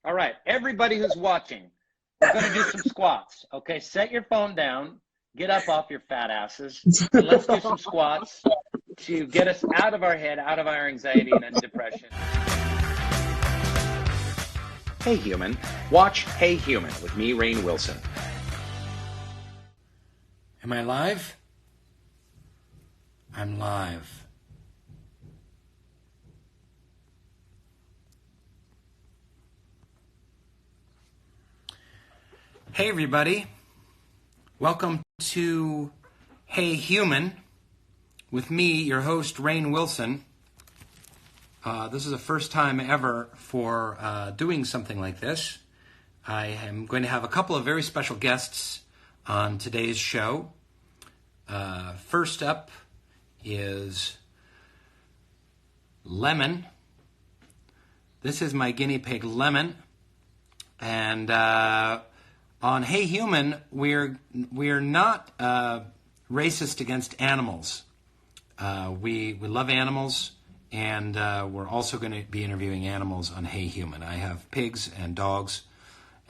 All right, everybody who's watching, we're going to do some squats. Okay, set your phone down, get up off your fat asses, and let's do some squats to get us out of our head, out of our anxiety and depression. Hey Human, watch Hey Human with me, Rainn Wilson. Am I live? I'm live. Hey everybody, welcome to Hey Human with me, your host, Rainn Wilson. This is the first time ever for doing something like this. I am going to have a couple of very special guests on today's show. First up is Lemon. This is my guinea pig, Lemon. And on Hey Human, we're not racist against animals. We love animals, and we're also going to be interviewing animals on Hey Human. I have pigs and dogs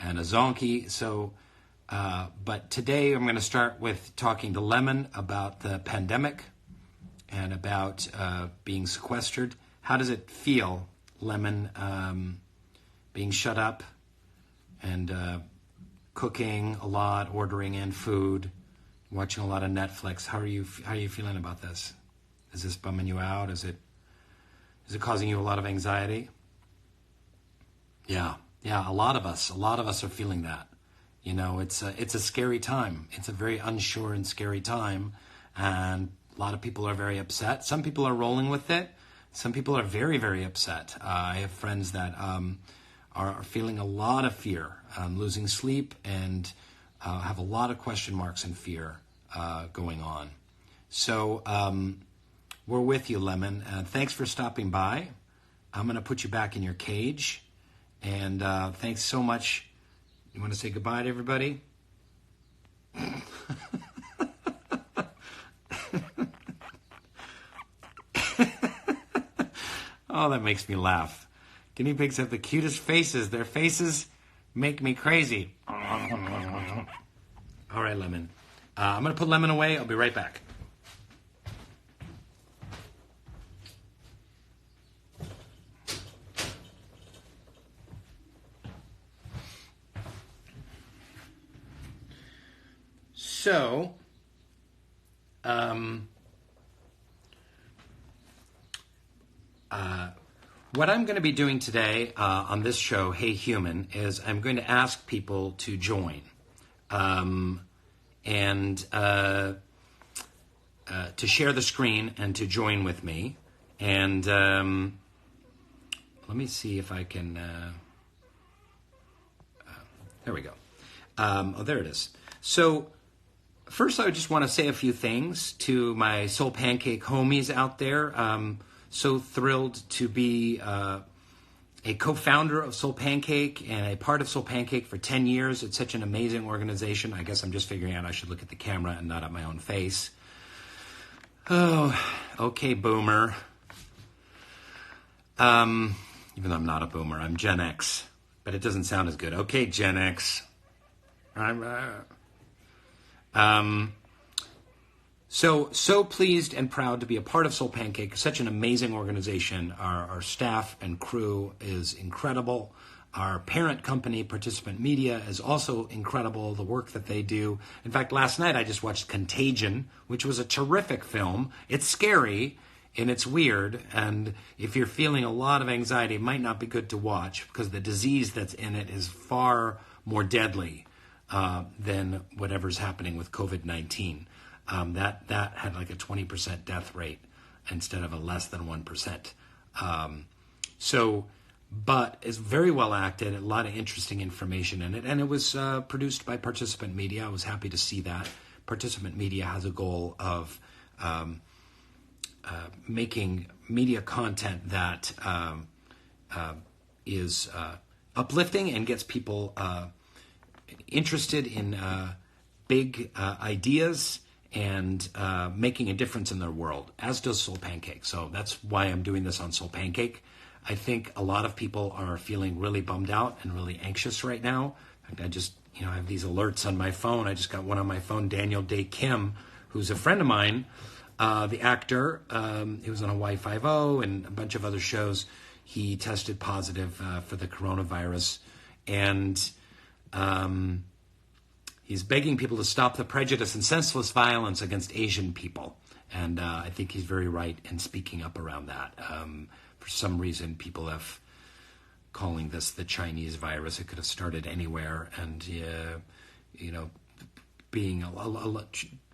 and a zonkey. But today I'm going to start with talking to Lemon about the pandemic and about being sequestered. How does it feel, Lemon, being shut up and cooking a lot, ordering in food, watching a lot of Netflix? How are you feeling about this? Is this bumming you out? Is it causing you a lot of anxiety? Yeah, a lot of us are feeling that. You know, it's a scary time. It's a very unsure and scary time, and a lot of people are very upset. Some people are rolling with it. Some people are very, very upset. I have friends that are feeling a lot of fear, losing sleep, and have a lot of question marks and fear going on. So we're with you, Lemon. Thanks for stopping by. I'm going to put you back in your cage. And thanks so much. You want to say goodbye to everybody? Oh, that makes me laugh. Guinea pigs have the cutest faces. Their faces make me crazy. All right, Lemon. I'm going to put Lemon away. I'll be right back. So, what I'm going to be doing today on this show, Hey Human, is I'm going to ask people to join and to share the screen and to join with me. And let me see if I can... there we go. Oh, there it is. So... First, I just want to say a few things to my Soul Pancake homies out there. So thrilled to be a co-founder of Soul Pancake and a part of Soul Pancake for 10 years. It's such an amazing organization. I guess I'm just figuring out I should look at the camera and not at my own face. Oh, okay, boomer. Even though I'm not a boomer, I'm Gen X. But it doesn't sound as good. Okay, Gen X. So pleased and proud to be a part of Soul Pancake, such an amazing organization. Our staff and crew is incredible. Our parent company, Participant Media, is also incredible, the work that they do. In fact, last night I just watched Contagion, which was a terrific film. It's scary and it's weird, and if you're feeling a lot of anxiety, it might not be good to watch because the disease that's in it is far more deadly than whatever's happening with COVID-19. That had like a 20% death rate instead of a less than 1%. But it's very well acted, a lot of interesting information in it, and it was produced by Participant Media. I was happy to see that. Participant Media has a goal of making media content that is uplifting and gets people interested in big ideas and making a difference in their world, as does Soul Pancake. So that's why I'm doing this on Soul Pancake. I think a lot of people are feeling really bummed out and really anxious right now. In fact, I have these alerts on my phone. I just got one on my phone. Daniel Day Kim, who's a friend of mine, the actor, he was on Hawaii Five-0 and a bunch of other shows. He tested positive for the coronavirus, and he's begging people to stop the prejudice and senseless violence against Asian people. And I think he's very right in speaking up around that. For some reason, people have calling this the Chinese virus. It could have started anywhere, and being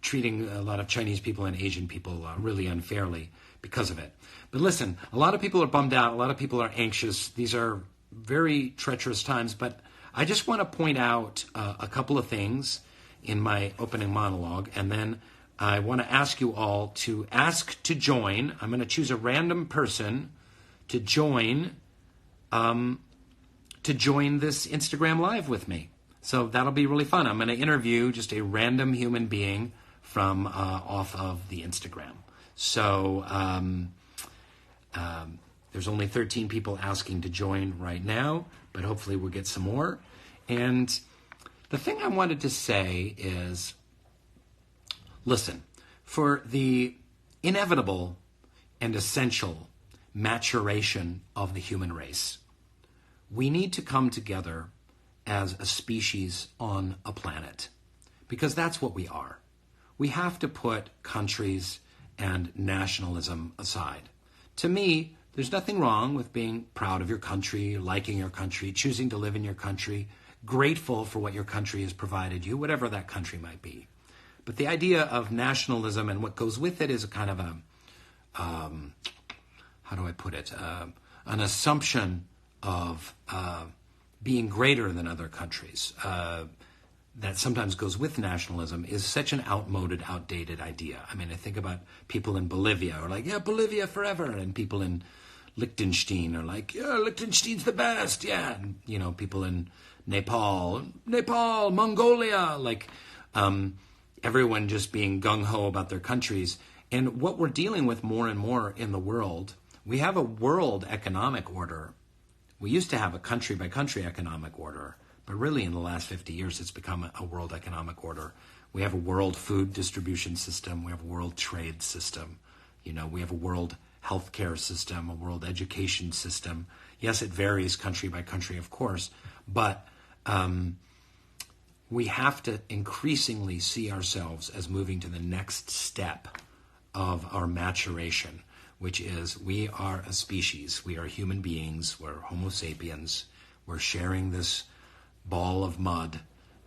treating a lot of Chinese people and Asian people really unfairly because of it. But listen, a lot of people are bummed out. A lot of people are anxious. These are very treacherous times. But I just want to point out a couple of things in my opening monologue, and then I want to ask you all to ask to join. I'm going to choose a random person to join this Instagram Live with me. So that'll be really fun. I'm going to interview just a random human being from off of the Instagram. So there's only 13 people asking to join right now, but hopefully we'll get some more. And the thing I wanted to say is, listen, for the inevitable and essential maturation of the human race, we need to come together as a species on a planet, because that's what we are. We have to put countries and nationalism aside. To me, there's nothing wrong with being proud of your country, liking your country, choosing to live in your country, grateful for what your country has provided you, whatever that country might be. But the idea of nationalism and what goes with it is a kind of a, how do I put it, an assumption of being greater than other countries that sometimes goes with nationalism is such an outmoded, outdated idea. I mean, I think about people in Bolivia who are like, yeah, Bolivia forever, and people in Liechtenstein are like, yeah, Liechtenstein's the best, yeah. And, people in Nepal, Mongolia, like everyone just being gung-ho about their countries. And what we're dealing with more and more in the world, we have a world economic order. We used to have a country-by-country economic order, but really in the last 50 years it's become a world economic order. We have a world food distribution system. We have a world trade system. We have a world healthcare system, a world education system. Yes, it varies country by country, of course, but we have to increasingly see ourselves as moving to the next step of our maturation, which is we are a species. We are human beings. We're Homo sapiens. We're sharing this ball of mud.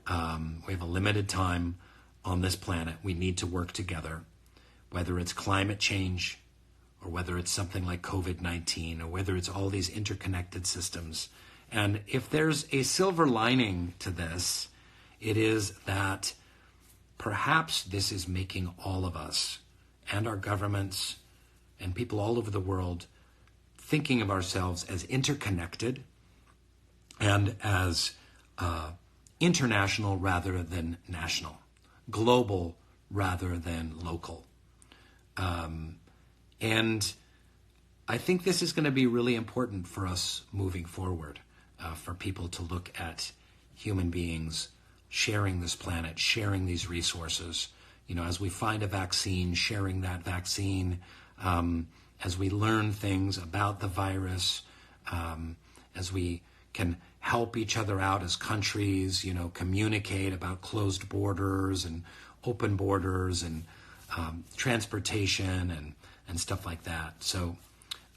We have a limited time on this planet. We need to work together, whether it's climate change or whether it's something like COVID-19 or whether it's all these interconnected systems. And if there's a silver lining to this, it is that perhaps this is making all of us and our governments and people all over the world thinking of ourselves as interconnected and as international rather than national, global rather than local. And I think this is going to be really important for us moving forward, for people to look at human beings sharing this planet, sharing these resources. As we find a vaccine, sharing that vaccine, as we learn things about the virus, as we can help each other out as countries, communicate about closed borders and open borders and transportation and stuff like that. So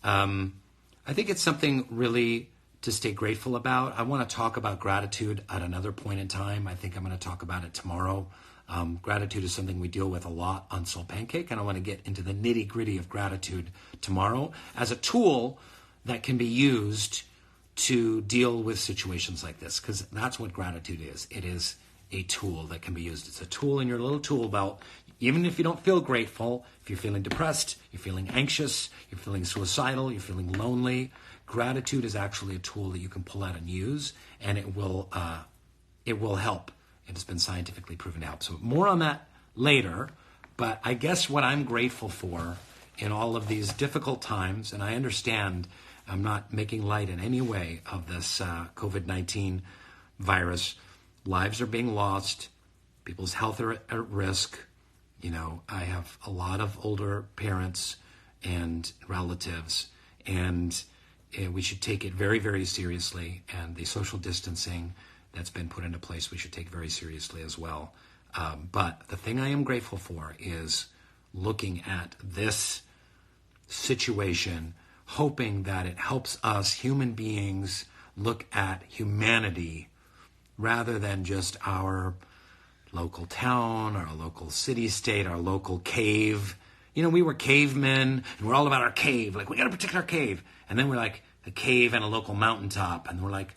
I think it's something really to stay grateful about. I want to talk about gratitude at another point in time. I think I'm going to talk about it tomorrow. Gratitude is something we deal with a lot on Soul Pancake, and I want to get into the nitty-gritty of gratitude tomorrow as a tool that can be used to deal with situations like this, because that's what gratitude is. It is a tool that can be used. It's a tool in your little tool belt. Even if you don't feel grateful, if you're feeling depressed, you're feeling anxious, you're feeling suicidal, you're feeling lonely, gratitude is actually a tool that you can pull out and use, and it will help. It has been scientifically proven to help. So more on that later, but I guess what I'm grateful for in all of these difficult times, and I understand I'm not making light in any way of this COVID-19 virus. Lives are being lost. People's health are at risk. You know, I have a lot of older parents and relatives, and we should take it very, very seriously. And the social distancing that's been put into place, we should take very seriously as well. But the thing I am grateful for is looking at this situation, hoping that it helps us human beings look at humanity rather than just our local town, our local city-state, our local cave. You know, we were cavemen, and we're all about our cave. Like, we got to protect our cave. And then we're like, a cave and a local mountaintop. And we're like,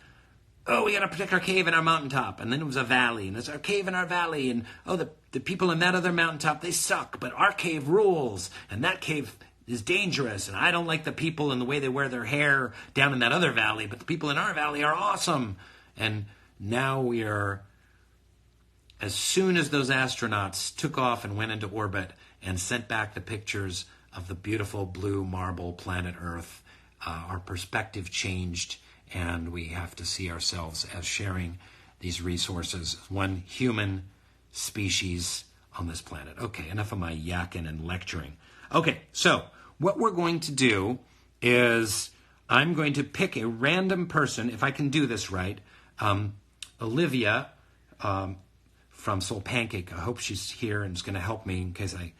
oh, we got to protect our cave and our mountaintop. And then it was a valley, and it's our cave and our valley. And, oh, the people in that other mountaintop, they suck, but our cave rules. And that cave is dangerous. And I don't like the people and the way they wear their hair down in that other valley, but the people in our valley are awesome. And now we are, as soon as those astronauts took off and went into orbit and sent back the pictures of the beautiful blue marble planet Earth, our perspective changed, and we have to see ourselves as sharing these resources, one human species on this planet. Okay, enough of my yakking and lecturing. Okay, so what we're going to do is I'm going to pick a random person, if I can do this right. Olivia from Soul Pancake, I hope she's here and is going to help me in case I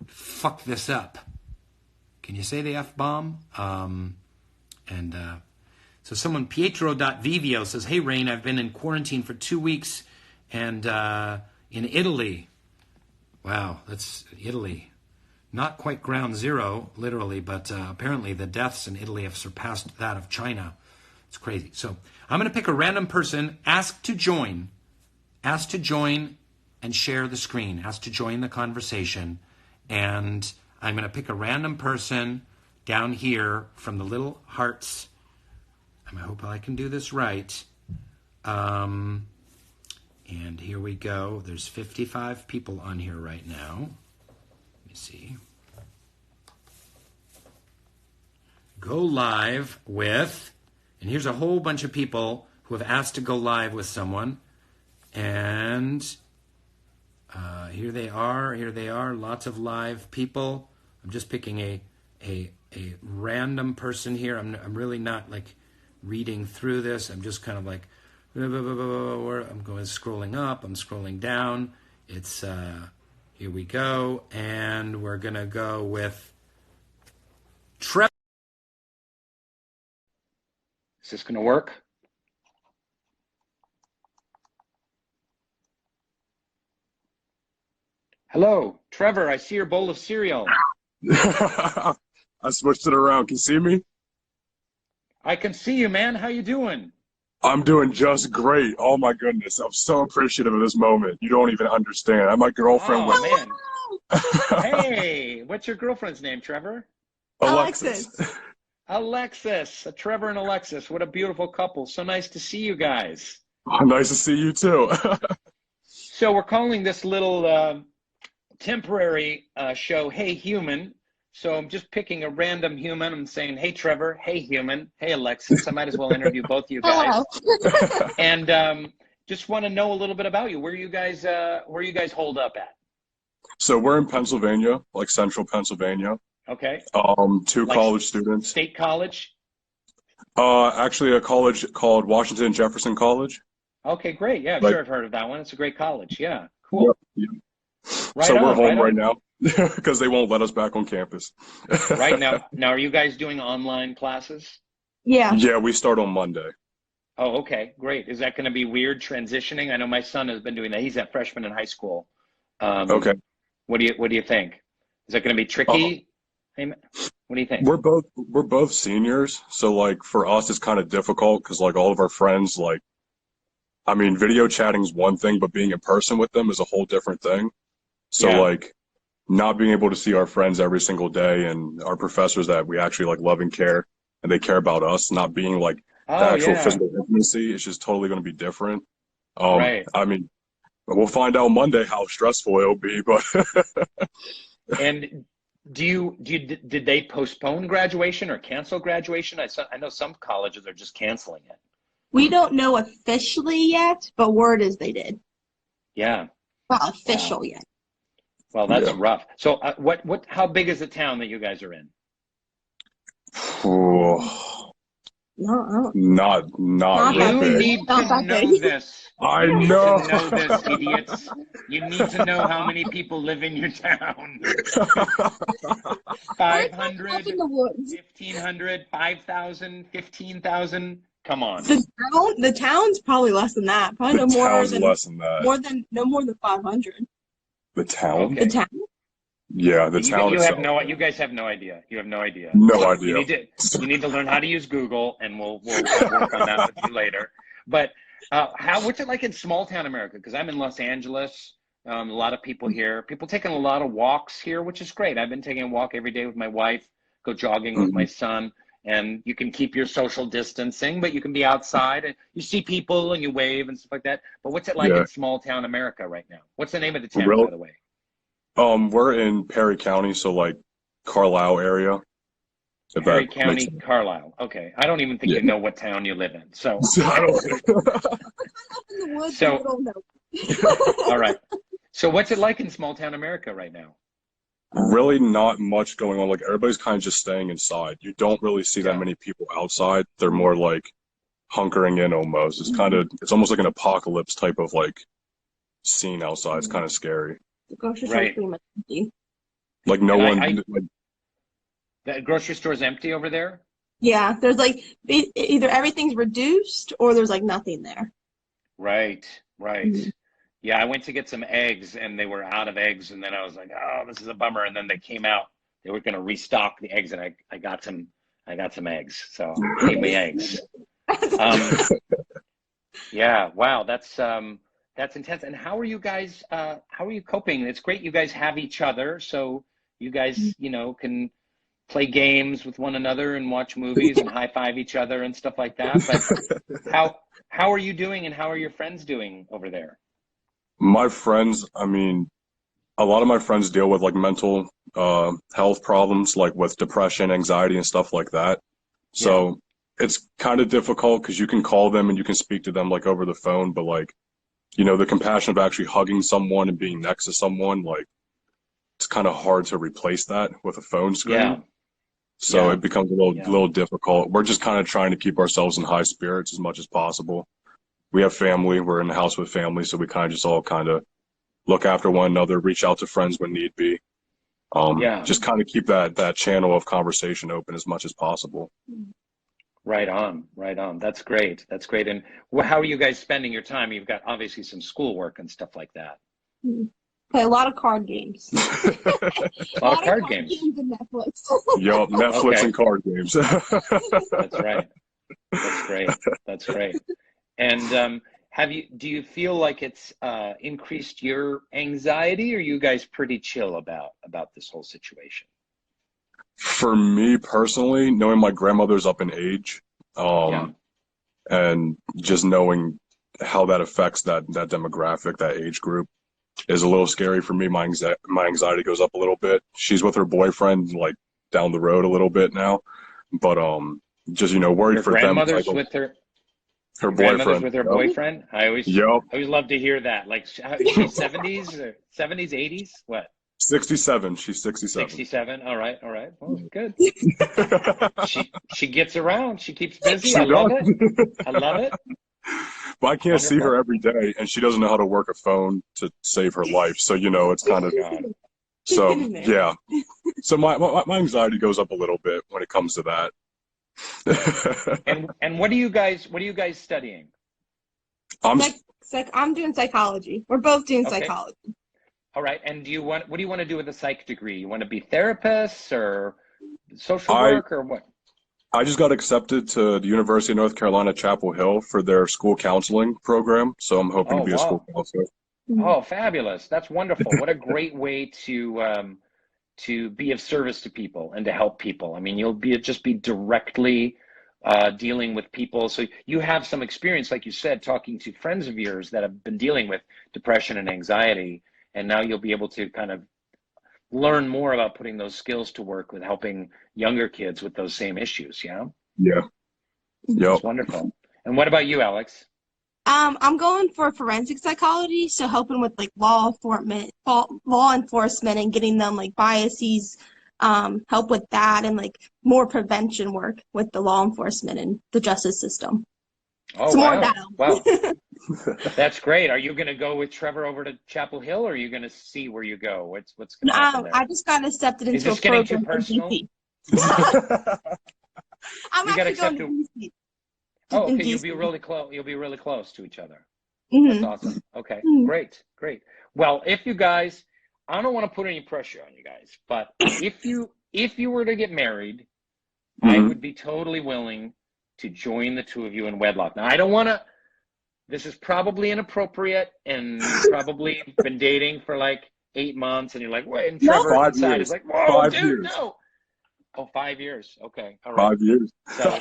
fuck this up. Can you say the F-bomb? So someone, Pietro.vivio, says, hey, Rainn, I've been in quarantine for 2 weeks and in Italy. Wow, that's Italy. Not quite ground zero, literally, but apparently the deaths in Italy have surpassed that of China. It's crazy. So I'm going to pick a random person, ask to join and share the screen, ask to join the conversation, and I'm going to pick a random person down here from the little hearts. I hope I can do this right. And here we go. There's 55 people on here right now. Let me see. Go live with, and here's a whole bunch of people who have asked to go live with someone. And here they are, lots of live people. I'm just picking a random person here. I'm really not like reading through this. I'm just kind of like, I'm going scrolling up, I'm scrolling down. It's, here we go. And we're going to go with Trevor. Is this going to work? Hello, Trevor, I see your bowl of cereal. I switched it around. Can you see me? I can see you, man. How you doing? I'm doing just great. Oh my goodness. I'm so appreciative of this moment. You don't even understand. I'm my girlfriend with man. Hey, what's your girlfriend's name, Trevor? Alexis. Alexis. Trevor and Alexis. What a beautiful couple. So nice to see you guys. Nice to see you too. So we're calling this little temporary show, Hey Human. So I'm just picking a random human. I'm saying, hey, Trevor. Hey, human. Hey, Alexis. I might as well interview both of you guys. And just want to know a little bit about you. Where you guys hold up at? So we're in Pennsylvania, like central Pennsylvania. Okay. Two like college students. State college? Actually a college called Washington Jefferson College. Okay, great. Yeah, like, sure, I've heard of that one. It's a great college. Yeah, cool. Yeah. Right so on, we're home right on. now because they won't let us back on campus. Right now. Now, are you guys doing online classes? Yeah. Yeah, we start on Monday. Oh, okay, great. Is that going to be weird transitioning? I know my son has been doing that. He's a freshman in high school. Okay. What do you think? Is that going to be tricky? What do you think? We're both seniors, so like for us it's kind of difficult because like all of our friends, like, I mean, video chatting is one thing, but being in person with them is a whole different thing. So Yeah. like not being able to see our friends every single day and our professors that we actually like love and care and they care about us, not being like the actual physical intimacy, it's just totally going to be different. Right. I mean, we'll find out Monday how stressful it'll be, but And Did they postpone graduation or cancel graduation? I know some colleges are just canceling it. We don't know officially yet, but word is they did. Yeah. Not official Wow. yet. Well, that's Yeah. rough. So, how big is the town that you guys are in? Oh, No, I don't. not Not real that You big. big. need Not to that know big. this. I You need know. to know this, idiots. You need to know how many people live in your town. We're kind of up 500, in the woods. 1,500, 5,000, 15,000. Come on. The town's probably less than that. Probably The town's less than that. no more than 500. The town? Okay. The town? Yeah, the You, town you have itself. no, you guys have no idea. You have no idea. No You idea. need to learn how to use Google, and we'll work on that with you later. But what's it like in small town America? Because I'm in Los Angeles. A lot of people here. People taking a lot of walks here, which is great. I've been taking a walk every day with my wife, go jogging with my son, and you can keep your social distancing, but you can be outside and you see people and you wave and stuff like that. But what's it like Yeah. in small town America right now? What's the name of the town, Real- by the way? We're in Perry County, so like Carlisle area. If Perry that County, makes sense. Carlisle. Okay. I don't even think Yeah. you know what town you live in. So, I don't- Up in the woods, So- we don't know. all right. So what's it like in small town America right now? Really not much going on. Like everybody's kind of just staying inside. You don't really see that Yeah. many people outside. They're more like hunkering in almost. It's almost like an apocalypse type of like scene outside. It's kind of scary. The grocery store's Right. pretty much empty. Like no And one, like, The grocery store's empty over there? Yeah, there's like either everything's reduced or there's like nothing there. Right. Mhm. Yeah, I went to get some eggs and they were out of eggs, and then I was like, oh, this is a bummer. And then they came out. They were gonna restock the eggs, and I got some eggs. So gave me eggs. Yeah, wow, that's intense. And how are you guys how are you coping? It's great you guys have each other, so you guys, can play games with one another and watch movies and high five each other and stuff like that. But how are you doing, and how are your friends doing over there? my friends, I mean, a lot of my friends deal with like mental health problems, like with depression, anxiety, and stuff like that. So it's kind of difficult because you can call them and you can speak to them like over the phone, but like, the compassion of actually hugging someone and being next to someone, like it's kind of hard to replace that with a phone screen. Yeah. So Yeah. it becomes a little difficult. We're just kind of trying to keep ourselves in high spirits as much as possible. We have family. We're in the house with family, so we kind of just all kind of look after one another, reach out to friends when need be. Just kind of keep that channel of conversation open as much as possible. Right on. That's great. And how are you guys spending your time? You've got obviously some schoolwork and stuff like that. Play a lot of card games. A lot of card games. And Netflix. Yup, Netflix Okay. and card games. That's right. That's great. And do you feel like it's increased your anxiety, or are you guys pretty chill about this whole situation? For me personally, knowing my grandmother's up in age, and just knowing how that affects that demographic, that age group, is a little scary for me. My anxiety goes up a little bit. She's with her boyfriend, like down the road a little bit now, but just worried Your for them. grandmother's with her boyfriend. with her boyfriend. I always love to hear that. Like, she's 70s or 70s, 80s. What? 67. She's 67. 67. All right. Well, good. She gets around. She keeps busy. She I love does. it. I love it. But I can't see Wonderful. her every day, and she doesn't know how to work a phone to save her life. So it's kind of so yeah. So my anxiety goes up a little bit when it comes to that. And what are you guys studying? I'm doing psychology. We're both doing Okay. psychology. All right. And what do you want to do with a psych degree? You want to be therapists or social work or what? I just got accepted to the University of North Carolina, Chapel Hill for their school counseling program. So I'm hoping to be a school counselor. Oh, fabulous. That's wonderful. What a great way to be of service to people and to help people. I mean, you'll just be directly dealing with people. So you have some experience, like you said, talking to friends of yours that have been dealing with depression and anxiety. And now you'll be able to kind of learn more about putting those skills to work with helping younger kids with those same issues. Yeah. Yeah. Yep. That's wonderful. And what about you, Alex? I'm going for forensic psychology, so helping with like law enforcement and getting them like biases, help with that and like more prevention work with the law enforcement and the justice system. Oh, So more wow. of that. Wow. That's great. Are you going to go with Trevor over to Chapel Hill, or are you going to see where you go? What's going to happen there? I just got accepted Is into a this getting too program in personal? DC. I'm You got actually going accepted. to DC. Oh, in okay. You'll DC. be really close. You'll be really close to each other. That's Mhm. awesome. Okay, Mhm. great, great. Well, if you guys, I don't want to put any pressure on you guys, but if you were to get married, I Mhm. would be totally willing to join the two of you in wedlock. Now, I don't want to. This is probably inappropriate, and you've probably been dating for like 8 months, and you're like, wait, and No. Trevor 5 inside years. is like, whoa, 5 dude, years. no. Oh, 5 years. Okay, all right. 5 years. So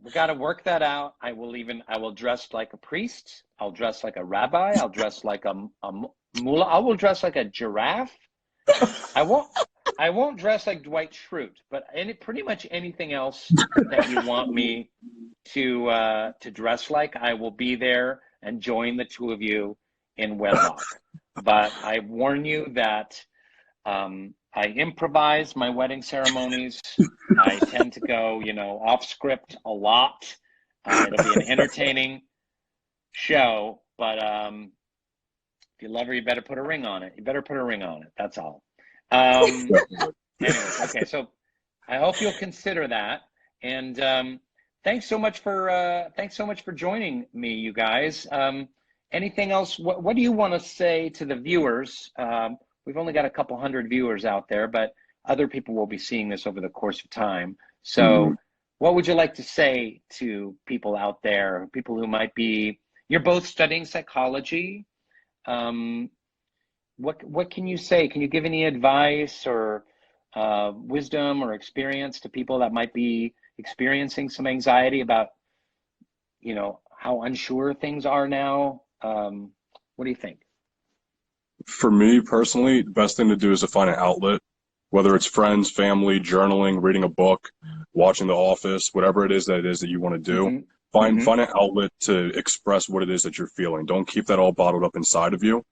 we got to work that out. I will dress like a priest. I'll dress like a rabbi. I'll dress like a mullah. I will dress like a giraffe. I won't dress like Dwight Schrute, but pretty much anything else that you want me to dress like, I will be there and join the two of you in wedlock. But I warn you that I improvise my wedding ceremonies. I tend to go, off script a lot. It'll be an entertaining show, but if you love her, you better put a ring on it. You better put a ring on it. That's all. Anyway, okay. So I hope you'll consider that. And thanks so much for joining me, you guys. Anything else? What do you want to say to the viewers? We've only got a couple hundred viewers out there, but other people will be seeing this over the course of time. So what would you like to say to people out there, people who might be, you're both studying psychology. What can you say? Can you give any advice or wisdom or experience to people that might be experiencing some anxiety about, how unsure things are now? What do you think? For me personally, the best thing to do is to find an outlet, whether it's friends, family, journaling, reading a book, watching The Office, whatever it is that you want to do. Find an outlet to express what it is that you're feeling. Don't keep that all bottled up inside of you.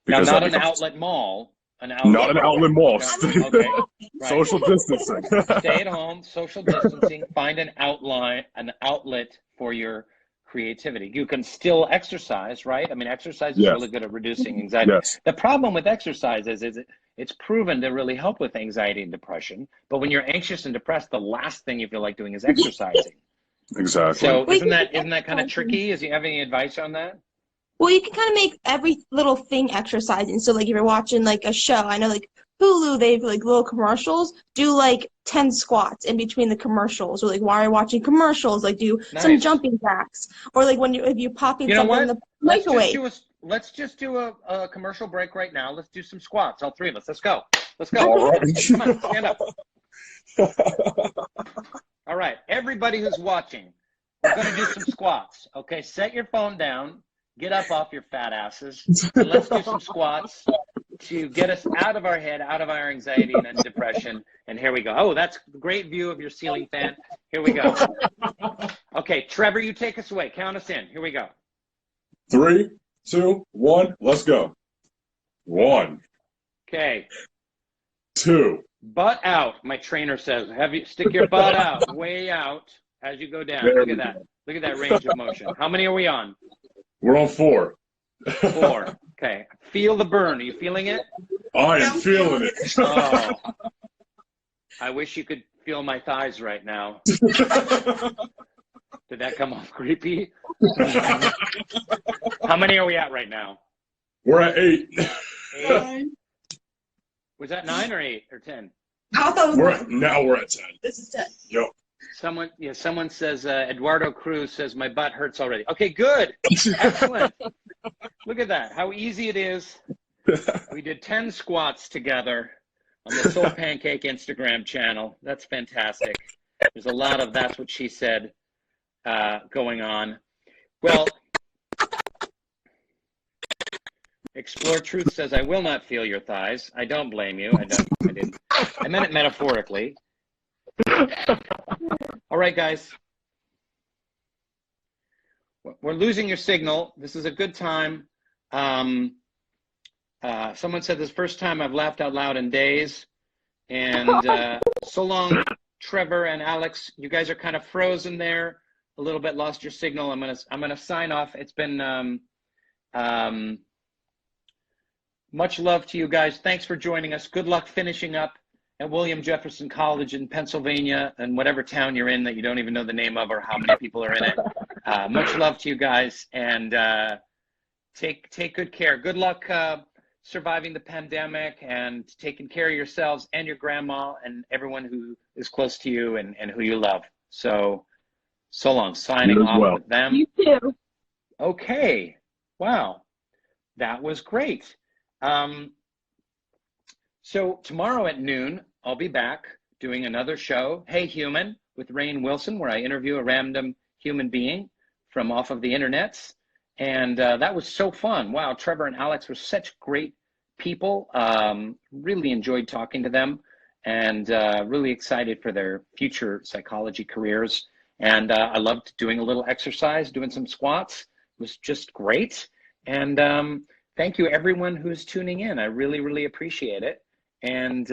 Now, Because not an outlet mall. Not an outlet mall. Okay. Right. Social distancing. Stay at home, social distancing, find an outlet for your creativity. You can still exercise, right? I mean, exercise is really good at reducing anxiety. Yes. The problem with exercise is it's proven to really help with anxiety and depression. But when you're anxious and depressed, the last thing you feel like doing is exercising. Exactly. So isn't that kind of tricky? Do you have any advice on that? Well, you can kind of make every little thing exercising. So, like, if you're watching, like, a show, I know, like, Hulu, they have, like, little commercials. Do, like, 10 squats in between the commercials. Or, like, while you're watching commercials, like, do some jumping jacks. Or, like, if you're popping something in the microwave. Let's just do a commercial break right now. Let's do some squats, all three of us. Let's go. Let's go. All right. Come on, stand up. All right, everybody who's watching, we're going to do some squats. Okay, set your phone down. Get up off your fat asses, and let's do some squats to get us out of our head, out of our anxiety and depression. And here we go. Oh, that's a great view of your ceiling fan. Here we go. Okay, Trevor, you take us away. Count us in. Here we go. 3, 2, 1, let's go. 1. Okay. 2. Butt out, my trainer says. Stick your butt out, way out as you go down. Look at that. Look at that range of motion. How many are we on? We're on 4. 4. Okay. Feel the burn. Are you feeling it? I am feeling it. Oh. I wish you could feel my thighs right now. Did that come off creepy? How many are we at right now? We're at 8. 8? Was that 9 or 8 or 10? I thought it was Now we're at 10. This is 10. Yep. Someone says, Eduardo Cruz says, my butt hurts already. Okay, good. Excellent. Look at that, how easy it is. We did 10 squats together on the Soul Pancake Instagram channel. That's fantastic. There's a lot of that's what she said going on. Well, Explore Truth says, I will not feel your thighs. I don't blame you. I didn't. I meant it metaphorically. All right, guys. We're losing your signal. This is a good time. Someone said this first time I've laughed out loud in days. And so long, Trevor and Alex. You guys are kind of frozen there. A little bit lost your signal. I'm gonna sign off. It's been much love to you guys. Thanks for joining us. Good luck finishing up at William Jefferson College in Pennsylvania, and whatever town you're in that you don't even know the name of or how many people are in it. Much love to you guys, and take good care. Good luck surviving the pandemic and taking care of yourselves and your grandma and everyone who is close to you and who you love. So long. Signing off with them. You too. Okay. Wow. That was great. So tomorrow at noon, I'll be back doing another show, Hey Human, with Rainn Wilson, where I interview a random human being from off of the internets. And that was so fun. Wow, Trevor and Alex were such great people. Really enjoyed talking to them, and really excited for their future psychology careers. And I loved doing a little exercise, doing some squats. It was just great. And thank you, everyone who's tuning in. I really, really appreciate it. And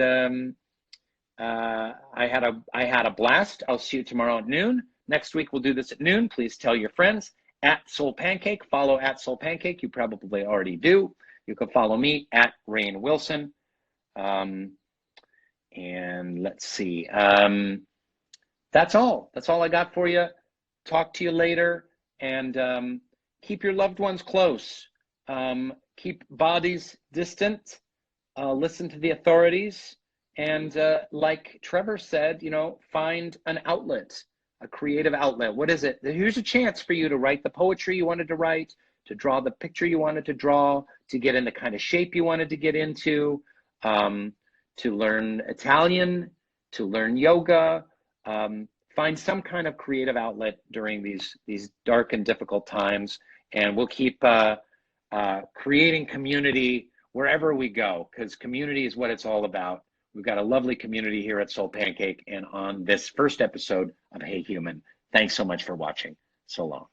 I had a blast. I'll see you tomorrow at noon. Next week, we'll do this at noon. Please tell your friends. At Soul Pancake, follow at Soul Pancake. You probably already do. You can follow me at Rainn Wilson. And let's see. That's all. That's all I got for you. Talk to you later. And keep your loved ones close. Keep bodies distant. Listen to the authorities. And like Trevor said, find an outlet. A creative outlet. What is it? Here's a chance for you to write the poetry you wanted to write, to draw the picture you wanted to draw, to get in the kind of shape you wanted to get into, to learn Italian, to learn yoga. Find some kind of creative outlet during these dark and difficult times, and we'll keep creating community wherever we go, because community is what it's all about. We've got a lovely community here at Soul Pancake and on this first episode of Hey Human. Thanks so much for watching. So long.